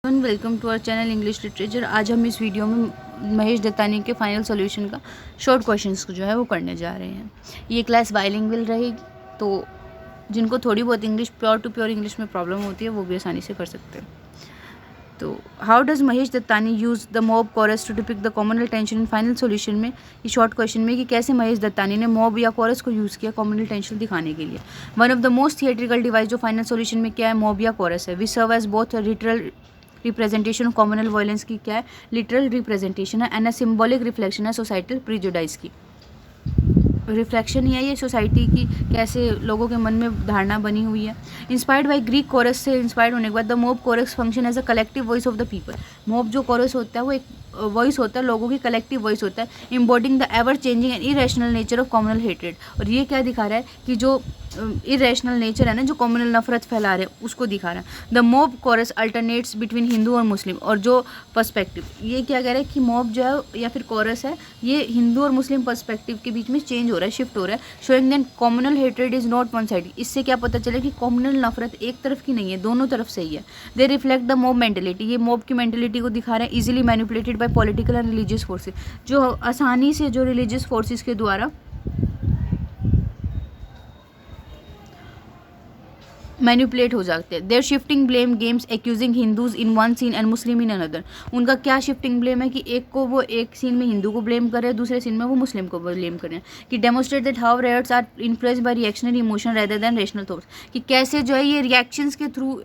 Welcome to our channel English literature. आज हम इस वीडियो में महेश दत्तानी के फाइनल सॉल्यूशन का शॉर्ट क्वेश्चंस को जो है वो करने जा रहे हैं। ये क्लास बाइलिंगुअल रहेगी, तो जिनको थोड़ी बहुत English pure to pure English में प्रॉब्लम होती है वो भी आसानी से कर सकते हैं। तो how does Mahesh Dattani use the mob chorus to depict the communal tension in final solution में, ये शॉर्ट क्वेश्चन में कि कैसे महेश दत्तानी ने मॉब या कोरस को यूज़ किया कॉमनल टेंशन दिखाने के लिए। One of the most theatrical device जो फाइनल सॉल्यूशन में क्या है, मॉब या कोरस है। We serve as both literal representation of communal violence की क्या है, लिटरल रिप्रेजेंटेशन है, एंड अ सिंबॉलिक रिफ्लेक्शन है सोसाइटल प्रिजुडाइज की। रिफ्लेक्शन ही है ये सोसाइटी की, कैसे लोगों के मन में धारणा बनी हुई है। इंस्पायर्ड बाय ग्रीक कोरस से इंस्पायर्ड होने के बाद the mob chorus function as a collective voice of the people. Mob जो कोरस होता है वो एक वॉइस होता है, लोगों की कलेक्टिव वॉइस होता है, embodying the ever changing and irrational nature of communal hatred. और ये क्या दिखा रहा है कि जो इरेशनल नेचर है ना, जो कॉमनल नफरत फैला रहे हैं उसको दिखा रहा है। The mob chorus alternates between Hindu और मुस्लिम, और जो पर्सपेक्टिव ये क्या कह रहा है कि मॉब जो है या फिर कोरस है ये हिंदू और मुस्लिम पर्सपेक्टिव के बीच में चेंज हो रहा है, शिफ्ट हो रहा है। Showing that communal hatred is not one side. इससे क्या पता चले कि कॉमनल नफरत एक तरफ की नहीं है, दोनों तरफ से ही है। दे रिफ्लेक्ट द मॉब मेंटेलिटी, ये मॉब की मेंटेलिटी को दिखा रहे हैं। Easily manipulated bye political and religious forces, जो आसानी से जो रिलीजियस फोर्सेज के द्वारा मैनिपुलेट हो जाते हैं। Their shifting blame games accusing Hindus in one scene and Muslim in another. उनका क्या शिफ्टिंग ब्लेम है कि एक को वो एक सीन में हिंदू को ब्लेम कर रहे हैं, दूसरे सीन में वो मुस्लिम को ब्लेम कर रहे हैं। कि demonstrate that how rioters are influenced by reactionary emotion rather than rational thoughts, कि कैसे जो है ये रिएक्शंस के थ्रू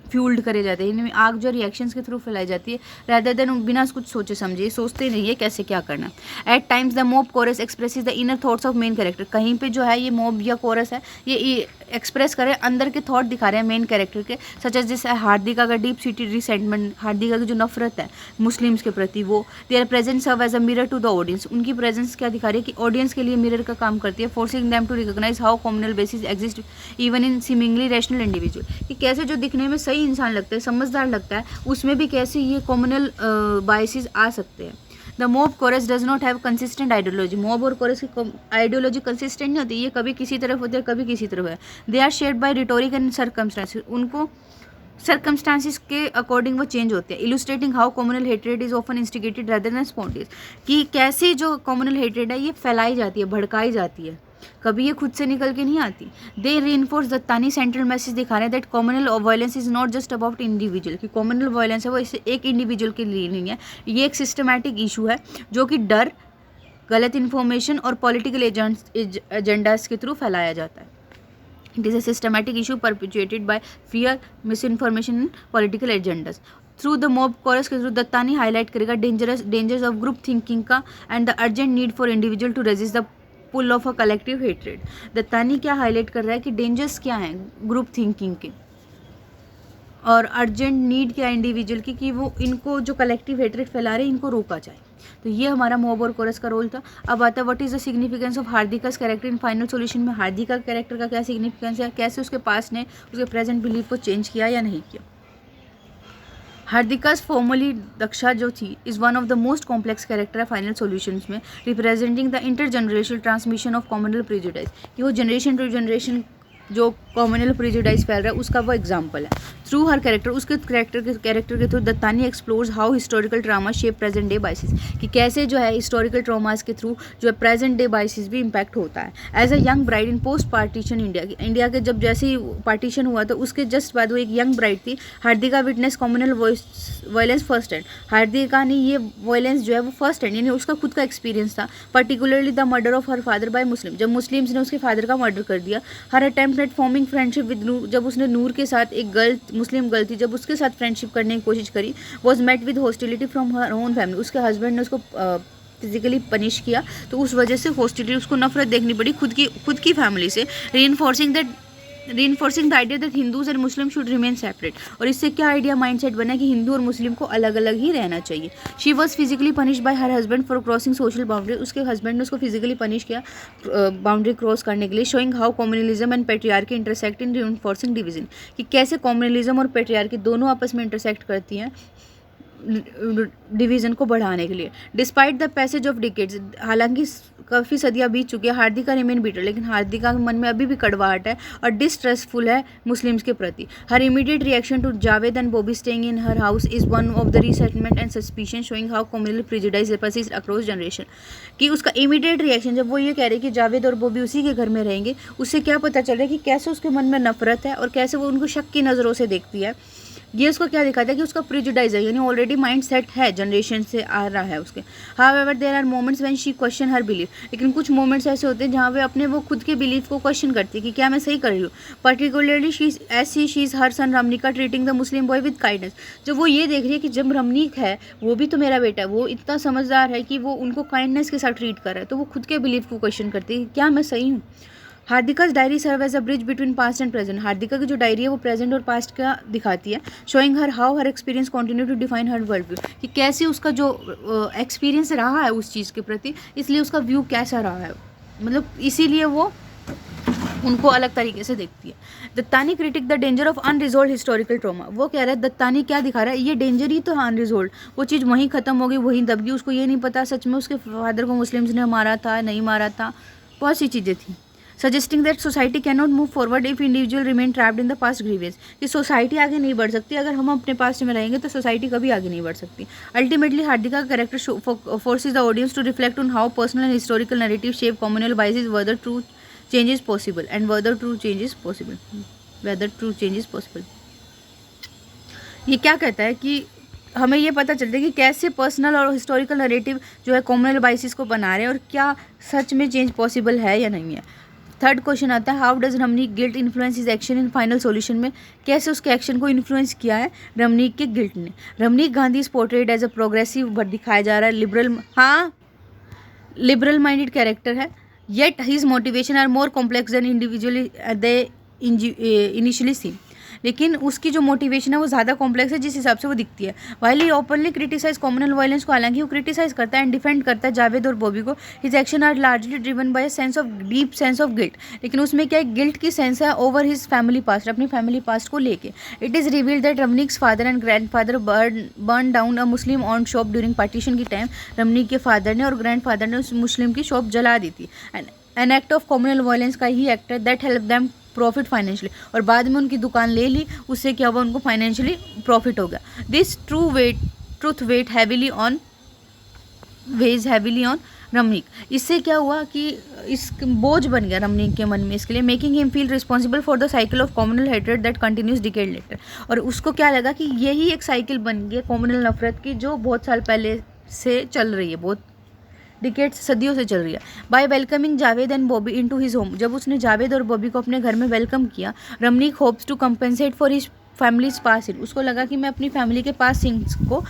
फ्यूल्ड करे जाते हैं, इनमें आग जो रिएक्शंस के थ्रू फैलाई जाती है, रैदर देन बिना कुछ सोचे समझे, सोचते नहीं है कैसे क्या करना। At times the mob chorus expresses the inner thoughts of main character. कहीं पे जो है ये मॉब या कोरस है ये एक्सप्रेस करे, अंदर के थॉट दिखा रहे हैं मेन कैरेक्टर के, सच एज जैसे हार्दिका का डीप सीटेड रिसेंटमेंट, हार्दिका की जो नफरत है मुस्लिम्स के प्रति, वो their presence serve as a mirror to the audience. उनकी प्रेजेंस क्या दिखा रही है कि ऑडियंस के लिए मिरर का काम करती है, forcing them to recognise how communal biases exist even in seemingly rational individual. कि कैसे जो दिखने में सही इंसान लगता है, समझदार लगता है, उसमें भी कैसे ये कॉमनल बायसेस आ सकते हैं। The mob chorus does not have consistent ideology. Mob और कोरस की आइडियोलॉजी कंसिस्टेंट नहीं होती, ये कभी किसी तरफ होती है कभी किसी तरफ है। They are shared by rhetoric and circumstances, उनको सर्कमस्टांसिस के अकॉर्डिंग वो चेंज होते हैं। Illustrating how communal hatred is often instigated rather than spontaneous, कि कैसे जो कॉमनल हेट्रेड है ये फैलाई जाती है, भड़काई जाती है, कभी ये खुद से निकल के नहीं आती। दे रीइंफोर्स दत्तानी सेंट्रल मैसेज दिखा रहे हैं that communal violence is not just about individual, कि कॉमनल वायलेंस है वो इसे एक इंडिविजुअल के लिए नहीं है, ये एक सिस्टमैटिक इशू है जो कि डर, गलत इन्फॉर्मेशन और पॉलिटिकल एजेंडाज के थ्रू फैलाया जाता है। It is a systematic issue perpetuated by fear, misinformation and political agendas. Through the mob chorus के थ्रू दत्तानी हाईलाइट करेगा डेंजर्स ऑफ ग्रुप थिंकिंग का and the urgent need for individual to resist the pull of a collective hatred. Dattani क्या highlight कर रहा है कि dangers क्या हैं ग्रुप थिंकिंग के, और अर्जेंट नीड क्या है इंडिविजुअल की, कि वो इनको जो कलेक्टिव हेट्रेड फैला रहे हैं इनको रोका जाए। तो ये हमारा मॉब और कोरस का रोल था। अब आता है what is the significance of Hardika's character in final solution में। हार्दिका कैरेक्टर का क्या सिग्निफिकेंस है, कैसे उसके पास ने उसके प्रेजेंट बिलीफ को चेंज किया या नहीं किया। हार्दिकास फॉर्मली दक्षा जो थी is one of the most complex character है फाइनल सॉल्यूशंस में, representing the inter generational transmission of communal prejudice, कि वो जनरेशन टू जनरेशन जो कॉमनल प्रिजुडाइज फैल रहा है उसका वो एग्जाम्पल है। थ्रू हर कैरेक्टर, उसके कैरेक्टर के through Dattani explores how historical trauma shape present day biases, कि कैसे जो है हिस्टोरिकल ट्रामास के थ्रू जो है प्रेजेंट डे बाइसिस भी इम्पैक्ट होता है। As a young bride in post partition India के जब जैसे ही पार्टीशन हुआ तो उसके जस्ट बाद वो एक यंग ब्राइड थी, Hardika witness communal violence first hand. Hardika ने ये वायलेंस जो है वो फर्स्ट हैंड यानी उसका खुद का एक्सपीरियंस था, particularly the murder of her father by Muslim, जब मुस्लिम्स ने उसके फादर का मर्डर कर दिया। Her attempt at forming friendship with Noor, जब उसने नूर के साथ एक गर्ल मुस्लिम गर्ल थी, जब उसके साथ फ्रेंडशिप करने की कोशिश करी, was met with hostility from her own family, उसके हस्बैंड ने उसको फिजिकली पनिश किया, तो उस वजह से हॉस्टिलिटी, उसको नफरत देखनी पड़ी खुद की फैमिली से। Reinforcing the idea that Hindus and Muslim should remain separate, और इससे क्या आइडिया माइंडसेट बना कि हिंदू और मुस्लिम को अलग अलग ही रहना चाहिए। She was physically punish bye her husband for crossing social boundary, उसके हस्बैंड ने उसको फिजिकली पनिश किया बाउंड्री क्रॉस करने के लिए। Showing how communalism and patriarchy intersect in reinforcing division, कि कैसे कॉम्युनलिज्म और पेट्रियार्की दोनों आपस में इंटरसेक्ट करती हैं डिवीज़न को बढ़ाने के लिए। Despite the passage of decades, हालांकि काफ़ी सदियाँ बीत चुकी है, हार्दिका रिमेन बिटर, लेकिन हार्दिका के मन में अभी भी कड़वाहट है और डिस्ट्रस्टफुल है मुस्लिम्स के प्रति। Her immediate reaction to Javed and Bobby staying in her house is one of the resettlement and suspicion showing how communal prejudice persist across generation. कि उसका इमीडिएट रिएक्शन, जब वो ये कह रहे कि जावेद और बॉबी उसी के घर में रहेंगे, उससे क्या पता चल रहा है कि कैसे उसके मन में नफरत है और कैसे वो उनको शक की नज़रों से देखती है। ये उसको क्या दिखाता है कि उसका प्रेजुडाइज है, यानी ऑलरेडी माइंड सेट है, जनरेशन से आ रहा है उसके। However there are moments when she question her belief, लेकिन कुछ मोमेंट्स ऐसे होते हैं जहाँ पे अपने वो खुद के बिलीफ को क्वेश्चन करती है कि क्या मैं सही कर रही हूँ। Particularly she is her son Ramnika treating the Muslim boy with kindness. जब वो ये देख रही है कि जब रमनीक है, वो भी तो मेरा बेटा है, वो इतना समझदार है कि वो उनको काइंडनेस के साथ ट्रीट कर रहा है, तो वो खुद के बिलीफ को क्वेश्चन करती है कि क्या मैं सही हूँ। Hardika's diary serve as a bridge between past and present. Hardika की जो डायरी है वो प्रेजेंट और पास्ट का दिखाती है। Showing her how her experience continue to define her world view, कि कैसे उसका जो एक्सपीरियंस रहा है उस चीज़ के प्रति, इसलिए उसका व्यू कैसा रहा है, मतलब इसीलिए वो उनको अलग तरीके से देखती है। Dattani critic the danger of unresolved historical trauma. वो कह रहा है, दत्तानी क्या दिखा रहा है, ये डेंजर ही तो है अनरिजोल्व, वो चीज़ वहीं ख़त्म हो गई, वहीं दब गई, उसको ये नहीं पता सच में उसके फादर को मुस्लिम्स ने मारा था नहीं मारा था, बहुत सी चीज़ें थी। Suggesting that society can not move forward if individual remain trapped in the past grievances, कि सोसाइटी आगे नहीं बढ़ सकती, अगर हम अपने पास्ट में रहेंगे तो सोसाइटी कभी आगे नहीं बढ़ सकती। अल्टीमेटली हार्दिका का character forces the audience to reflect on how personal and historical narrative shape communal biases whether true change is possible and whether true change is possible. ये क्या कहता है कि हमें ये पता चलता है कि कैसे पर्सनल और हिस्टोरिकल नैरेटिव जो है कम्युनल बाइसेस को बना रहे हैं और क्या सच में चेंज पॉसिबल है या नहीं है। थर्ड क्वेश्चन आता है, how does Ramnik guilt influence his action in final solution में, कैसे उसके एक्शन को इन्फ्लुएंस किया है रमनीक के गिल्ट ने। Ramnik Gandhi is portrayed as a progressive, but दिखाया जा रहा है लिबरल माइंडेड कैरेक्टर है, yet his motivation are more complex than individually they initially seen, लेकिन उसकी जो मोटिवेशन है वो ज़्यादा कॉम्प्लेक्स है जिस हिसाब से वो दिखती है। While he openly criticize communal violence को, हालांकि वो क्रिटिसाइज करता है एंड डिफेंड करता है जावेद और बॉबी को, his action are largely driven by deep sense of guilt, लेकिन उसमें क्या गिल्ट की सेंस है ओवर हिज फैमिली पास्ट, अपनी फैमिली पास्ट को लेके। It is revealed that Ramnik's father and grandfather burn down a Muslim on shop during partition की time. Ramnik के फादर ने और ग्रैंडफादर ने उस मुस्लिम की शॉप जला दी थी। An act of communal violence का ही एक्ट है that help them profit financially, और बाद में उनकी दुकान ले ली, उससे क्या हुआ, उनको फाइनेंशियली प्रॉफिट हो गया। This truth weight heavily on Ramnik. इससे क्या हुआ कि इस बोझ बन गया रमनीक के मन में इसके लिए, making him feel responsible for the cycle of communal hatred that continues decade later. और उसको क्या लगा कि यही एक साइकिल बन गई कम्युनल नफरत की जो बहुत साल पहले से चल रही है, बहुत डिकेड्स सदियों से चल रही है। By welcoming Javed and Bobby into his home, जब उसने जावेद और बॉबी को अपने घर में वेलकम किया, Ramnik hopes to compensate for his family's past इन, उसको लगा कि मैं अपनी फैमिली के पास सिंग्स को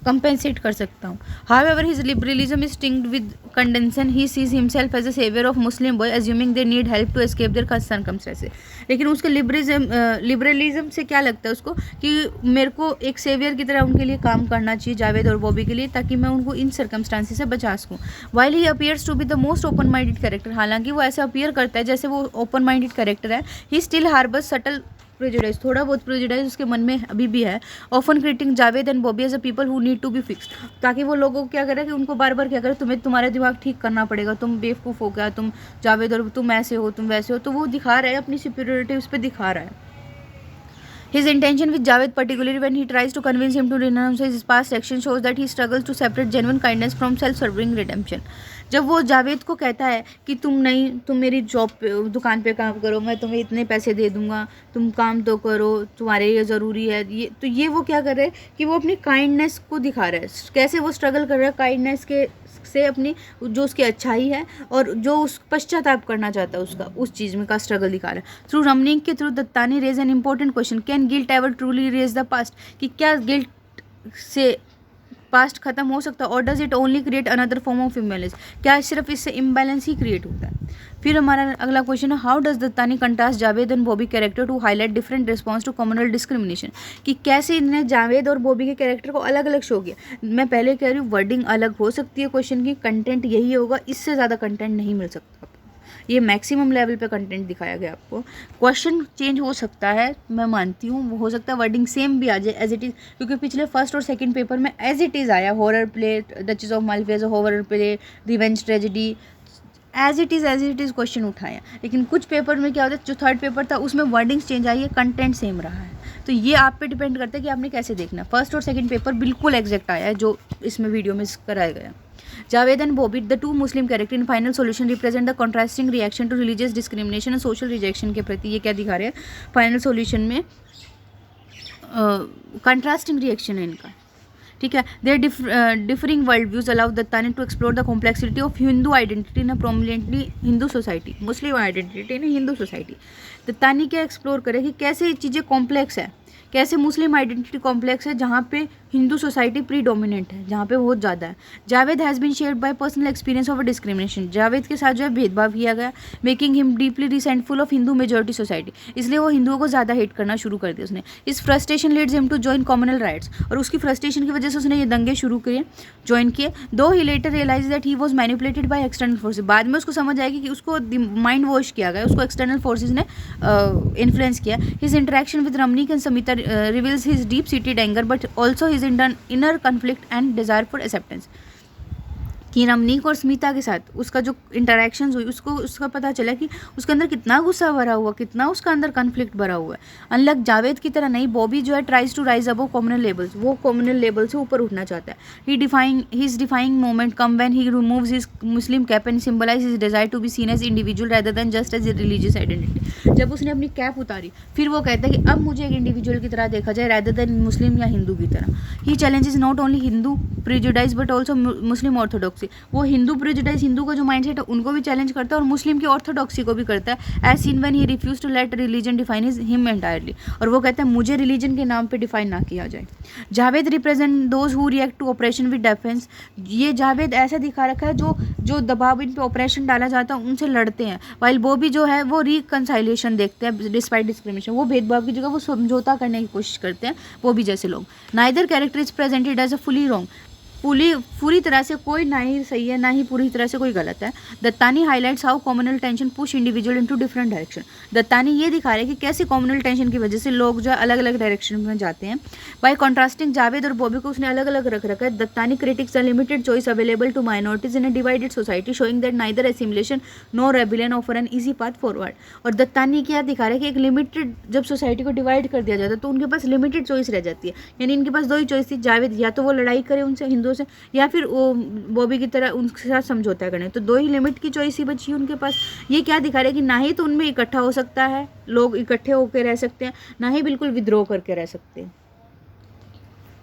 कंपेंसेट कर सकता हूँ। However his liberalism is tinged with condescension, he sees himself as a saviour of Muslim boy assuming they need help to escape their circumstances. लेकिन उसके लिबरलिज्म से क्या लगता है उसको कि मेरे को एक सेवियर की तरह उनके लिए काम करना चाहिए, जावेद और बॉबी के लिए, ताकि मैं उनको इन सर्कमस्टांसेस से बचा सकूँ। While he appears to be the most open minded character, हालांकि वो ऐसे अपीयर करता है जैसे वो ओपन माइंडेड कैरेक्टर है, he still harbours subtle prejudice, थोड़ा बहुत प्रेजुडाइज उसके मन में अभी भी है। Often critic Javed and Bobby as a people who need to be fixed, ताकि वो लोगों को क्या करे कि उनको बार बार क्या करे, तुम्हें तुम्हारा दिमाग ठीक करना पड़ेगा, तुम बेवकूफ़ हो गया, तुम जावेद और तुम ऐसे हो, तुम वैसे हो, तो वो दिखा रहा है अपनी सुपीरियरिटी उस पर दिखा रहा है। His intention with Javed, particularly when he tries to convince him to renounce his past action, shows that he struggles to separate genuine kindness from self-serving redemption. जब वो जावेद को कहता है कि तुम मेरी जॉब पे, दुकान पे काम करो, मैं तुम्हें इतने पैसे दे दूंगा, तुम काम तो करो, तुम्हारे लिए ज़रूरी है ये वो क्या कर रहे हैं कि वो अपनी काइंडनेस को दिखा रहा है, कैसे वो स्ट्रगल कर रहा है काइंडनेस के से, अपनी जो उसकी अच्छाई है और जो उस पश्चाताप करना चाहता है उसका, उस चीज़ में का स्ट्रगल दिखा रहा है। थ्रू रमनीक के through Dattani raise an important question, can guilt ever truly raise the past, कि क्या गिल्ट से पास्ट खत्म हो सकता है, और does it only create another form of imbalance, क्या सिर्फ इससे इम्बैलेंस ही क्रिएट होता है। फिर हमारा अगला क्वेश्चन है, how does Dattani contrast Javed and Bobby character to highlight different response to communal discrimination, कि कैसे इन्हें जावेद और बॉबी के कैरेक्टर को अलग अलग शो किया। मैं पहले कह रही हूँ वर्डिंग अलग हो सकती है क्वेश्चन की, कंटेंट यही होगा, इससे ज़्यादा कंटेंट नहीं मिल सकता, ये मैक्सिमम लेवल पे कंटेंट दिखाया गया आपको। क्वेश्चन चेंज हो सकता है, मैं मानती हूँ, हो सकता है वर्डिंग सेम भी आ जाए एज इट इज़, क्योंकि पिछले फर्स्ट और सेकंड पेपर में एज इट इज़ आया, horror play, Duchess of Malfi as a horror play, revenge tragedy, as it is question उठाया। लेकिन कुछ पेपर में क्या होता है, जो थर्ड पेपर था उसमें वर्डिंग्स चेंज आई है, कंटेंट सेम रहा है। तो ये आप पे डिपेंड करता है कि आपने कैसे देखना। फर्स्ट और सेकंड पेपर बिल्कुल एग्जैक्ट आया है जो इसमें वीडियो में कराया गया। Javed and Bobby, the two Muslim character in final solution represent the contrasting reaction to religious discrimination and social rejection के प्रति। ये क्या दिखा रहे हैं फाइनल सॉल्यूशन में, कंट्रास्टिंग रिएक्शन है इनका, ठीक है। Their differing world views allow Dattani to explore the complexity of Hindu identity in a prominently Hindu society, Muslim identity in Hindu society. Dattani क्या एक्सप्लोर करे कि कैसे ये चीज़ें कॉम्प्लेक्स है, कैसे मुस्लिम आइडेंटिटी कॉम्प्लेक्स है जहाँ पे हिंदू सोसाइटी प्रीडोमिनेंट है, जहाँ पे बहुत ज़्यादा है। Javed has been shared by personal experience of a discrimination, Javed के साथ जो है भेदभाव किया गया, making him deeply resentful of Hindu majority society, इसलिए वो हिंदुओं को ज़्यादा हेट करना शुरू कर दिया उसने। इस frustration leads him to join communal riots, और उसकी फ्रस्ट्रेशन की वजह से उसने ये दंगे शुरू किए, ज्वाइन किए। Though he later realise that he was manipulated by external forces, बाद में उसको समझ आएगी कि उसको माइंड वॉश किया गया, उसको एक्सटर्नल फोर्सेज ने इन्फ्लुएंस किया। His interaction with Ramnik and Samita reveals his deep seated anger but also his inner conflict and desire for acceptance। कि रमनीक और स्मिता के साथ उसका जो इंटरेक्शंस हुई, उसको उसका पता चला कि उसके अंदर कितना गुस्सा भरा हुआ, कितना उसका अंदर कन्फ्लिक्ट भरा हुआ है। अनलक जावेद की तरह नहीं, बॉबी जो है tries to rise above communal levels, वो कॉमनल लेवल से ऊपर उठना चाहता है। His defining moment come when he removes his Muslim cap and symbolize his desire to be seen as individual rather than just as religious identity. जब उसने अपनी cap उतारी, फिर वो कहता है कि अब मुझे एक इंडिविजुअल की तरह देखा जाए रेदर देन मुस्लिम या हिंदू की तरह। He challenges not only Hindu prejudice but also Muslim orthodoxy, वो हिंदू प्रेजुडाइज, हिंदू का जो माइंडसेट है उनको भी चैलेंज करता है और मुस्लिम की ऑर्थोडॉक्सी को भी करता है। As seen when he refuse to let religion define him entirely, और वो कहता है मुझे रिलीजन के नाम पे डिफाइन ना किया जाए। Javed represent those who react to oppression with defence, ये जावेद ऐसा दिखा रखा है जो दबाव इन पे ऑपरेशन डाला जाता है उनसे लड़ते हैं, वाइल बॉबी जो है वो रिकंसाइलेशन देखते हैं डिस्पाइट डिस्क्रिमिनेशन, वो भेदभाव की जगह वो समझौता करने की कोशिश करते हैं, वो भी जैसे लोग। Neither character is presented as a fully wrong, पूरी तरह से कोई ना ही सही है ना ही पूरी तरह से कोई गलत है। Dattani highlights how communal tension push individual into different direction, Dattani ये दिखा रहे हैं कि कैसे कॉमनल टेंशन की वजह से लोग जो अलग अलग डायरेक्शन में जाते हैं। बाय कॉन्ट्रास्टिंग जावेद और बॉबी को उसने अलग अलग रख रखा है। Dattani critiques the limited choice available to minorities in a divided society showing that neither assimilation no rebellion offer an easy path forward, और दत्तानी क्या दिखा रहे हैं कि एक लिमिटेड, जब सोसाइटी को डिवाइड कर दिया जाता है तो उनके पास लिमिटेड चॉइस रह जाती है, यानी इनके पास दो ही चॉइस थी, जावेद या तो वो लड़ाई करे उनसे हिंदुओं से, या फिर वो बॉबी की तरह उनके साथ समझौता करने, तो दो ही लिमिट की चॉइस ही बची उनके पास। ये क्या दिखा रहे हैं कि ना ही तो उनमें इकट्ठा हो सकता है, लोग इकट्ठे होकर रह सकते हैं, ना ही बिल्कुल विद्रोह करके रह सकते हैं,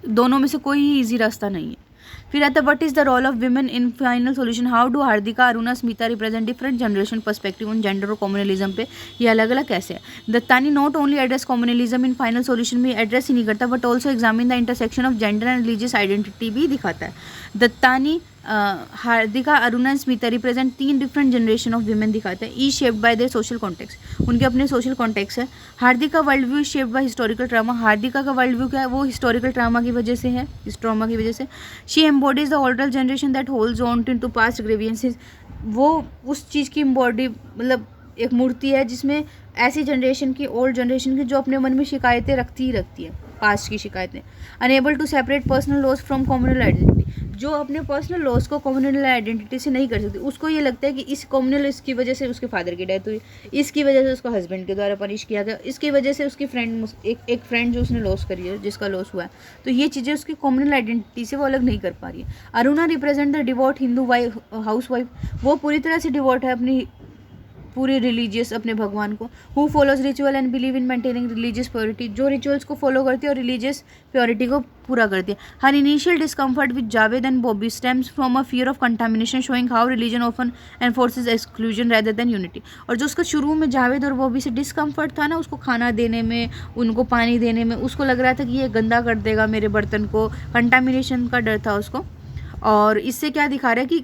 दोनों में से कोई ही ईजी रास्ता नहीं है। फिर आता what is the role of women in final solution, how do Hardika, Aruna, Smita represent different generation perspective on gender और कॉम्युनलिज्म पे, ये अलग अलग कैसे है। Dattani not only address communalism in final solution में एड्रेस ही नहीं करता but also examine the intersection of gender and religious identity भी दिखाता है। Dattani Hardika, Aruna and Smita represent 3 different generation of women दिखाते हैं, each shaped by their social context, उनके अपने सोशल कॉन्टेक्स्ट है। Hardika world view shaped by historical trauma, Hardika का वर्ल्ड व्यू क्या है, वो हिस्टोरिकल ट्रामा की वजह से है, इस ट्रामा की वजह से। She embodies the older generation that holds on to past grievances, वो उस चीज़ की एम्बॉडी, मतलब एक मूर्ति है जिसमें ऐसी जनरेशन की, ओल्ड जनरेशन की, जो अपने मन में शिकायतें रखती ही रखती है, पास्ट की शिकायतें। Unable to separate personal loss from communal identity, जो अपने पर्सनल लॉस को कम्युनल आइडेंटिटी से नहीं कर सकती, उसको ये लगता है कि इस कम्युनल, इसकी वजह से उसके फादर की डेथ हुई, इसकी वजह से उसको हस्बैंड के द्वारा पनिश किया गया, इसकी वजह से उसकी फ्रेंड, एक फ्रेंड जो उसने लॉस करी है, जिसका लॉस हुआ है, तो ये चीज़ें उसकी कम्युनल आइडेंटिटी से वो अलग नहीं कर पा रही है। Aruna represent the devote Hindu wife, house wife, वो पूरी तरह से डिवोट है अपनी पूरे रिलीजियस अपने भगवान को। Who follows ritual and believe in maintaining religious purity, जो रिचुअल्स को फॉलो करती है और रिलीजियस प्योरिटी को पूरा करती है। Her initial discomfort with Javed and Bobby stems from a fear of contamination showing how religion often एनफोर्सेस exclusion rather than unity, और जो उसका शुरू में जावेद और बॉबी से डिस्कम्फर्ट था ना, उसको खाना देने में, उनको पानी देने में, उसको लग रहा था कि ये गंदा कर देगा मेरे बर्तन को, कंटामिनेशन का डर था उसको। और इससे क्या दिखा रहा है कि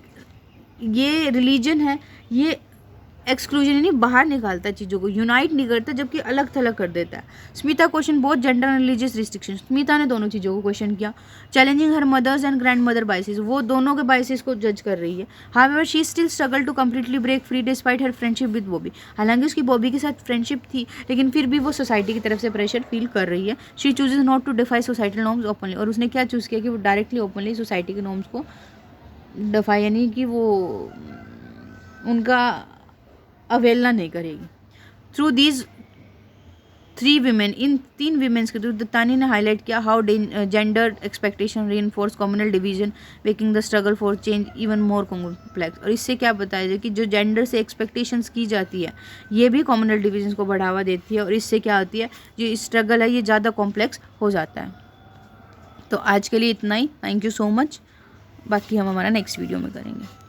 ये रिलीजन है, ये एक्सक्लूजन यानी बाहर निकालता है चीज़ों को, यूनाइट नहीं करता, जबकि अलग थलग कर देता है। Smita question both gender and religious restriction, Smita ने दोनों चीज़ों को क्वेश्चन किया। Challenging her mother's and grandmother biases, वो दोनों के बाइसेस को जज कर रही है। However she still struggle to completely break free despite her friendship with Bobby, हालांकि उसकी बॉबी के साथ फ्रेंडशिप थी लेकिन फिर भी वो सोसाइटी की तरफ से प्रेशर फील कर रही है। She chooses not to defy societal norms openly, और उसने क्या चूज़ किया कि वो डायरेक्टली ओपनली सोसाइटी के नॉर्म्स को डिफाई यानी कि वो उनका अवहेलना नहीं करेगी। थ्रू दीज 3 विमेन, इन 3 विमेंस के थ्रू दत्तानी ने हाईलाइट किया how gender expectation reinforce communal division making the struggle for change even more complex. और इससे क्या बताया जाए कि जो जेंडर से एक्सपेक्टेशंस की जाती है ये भी कम्युनल डिवीजन को बढ़ावा देती है, और इससे क्या होती है जो स्ट्रगल है ये ज़्यादा कॉम्प्लेक्स हो जाता है। तो आज के लिए इतना ही, थैंक यू सो मच, बाकी हम हमारा नेक्स्ट वीडियो में करेंगे।